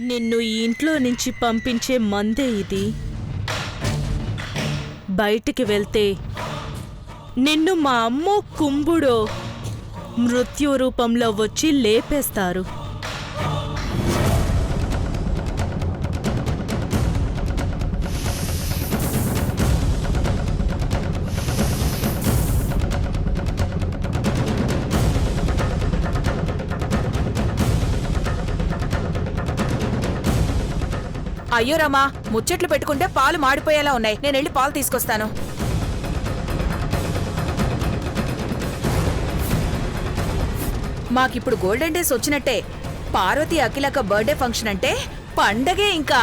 నిన్ను ఈ ఇంట్లో నుంచి పంపించే మందే ఇది. బయటికి వెళ్తే నిన్ను మా అమ్మో కుంభుడో మృత్యు రూపంలో వచ్చి లేపేస్తారు. అయ్యో రామా, ముచ్చట్లు పెట్టుకుంటే పాలు మాడిపోయేలా ఉన్నాయి. నేను వెళ్ళి పాలు తీసుకొస్తాను. మాకిప్పుడు గోల్డెన్ డేస్ వచ్చినట్టే. పార్వతి అఖిలక బర్త్డే ఫంక్షన్ అంటే పండగే ఇంకా.